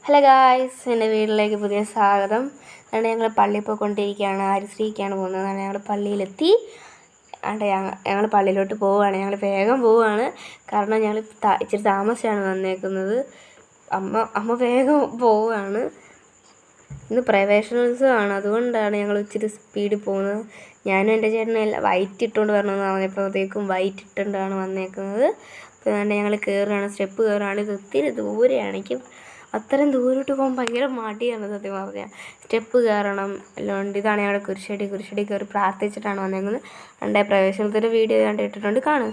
Hello guys, എൻ്റെ വീട്ടിലേക്ക് പുതിയ സ്വാഗതം. അതുകൊണ്ട് ഞങ്ങൾ പള്ളിയിൽ പോയിക്കൊണ്ടിരിക്കുകയാണ്. ഹരിശ്രീക്കാണ് പോകുന്നത്. അതുകൊണ്ട് ഞങ്ങൾ പള്ളിയിലെത്തി. അവിടെ ഞങ്ങൾ പള്ളിയിലോട്ട് പോവുകയാണ്. ഞങ്ങൾ വേഗം പോവുകയാണ്. കാരണം ഞങ്ങൾ ഇച്ചിരി താമസിച്ചാണ് വന്നേക്കുന്നത്. അമ്മ വേഗം പോവുകയാണ്. ഇന്ന് പ്രവേശനോത്സവമാണ്, അതുകൊണ്ടാണ് ഞങ്ങൾ ഇച്ചിരി സ്പീഡിൽ പോകുന്നത്. ഞാനും എൻ്റെ ചേട്ടനും വൈറ്റ് ഇട്ടുകൊണ്ട് വരണമെന്ന് പറഞ്ഞപ്പോഴത്തേക്കും വൈറ്റ് ഇട്ടുകൊണ്ടാണ് വന്നേക്കുന്നത്. അപ്പോൾ അതുകൊണ്ട് ഞങ്ങൾ കയറുകയാണ്, സ്റ്റെപ്പ് കയറുകയാണ്. ഇത് ഒത്തിരി ദൂരെയാണെങ്കിൽ അത്രയും ദൂരോട്ട് പോകാൻ ഭയങ്കര മടിയാണ് സത്യം പറഞ്ഞാൽ. സ്റ്റെപ്പ് കയറണം എല്ലാം ഉണ്ട്. ഇതാണ് ഞങ്ങളുടെ കുരിശടി കയറി പ്രാർത്ഥിച്ചിട്ടാണ് വന്നേക്കുന്നത്. എൻ്റെ പ്രവേശനത്തിൻ്റെ വീഡിയോ കണ്ടിട്ടുണ്ട്, കാണും.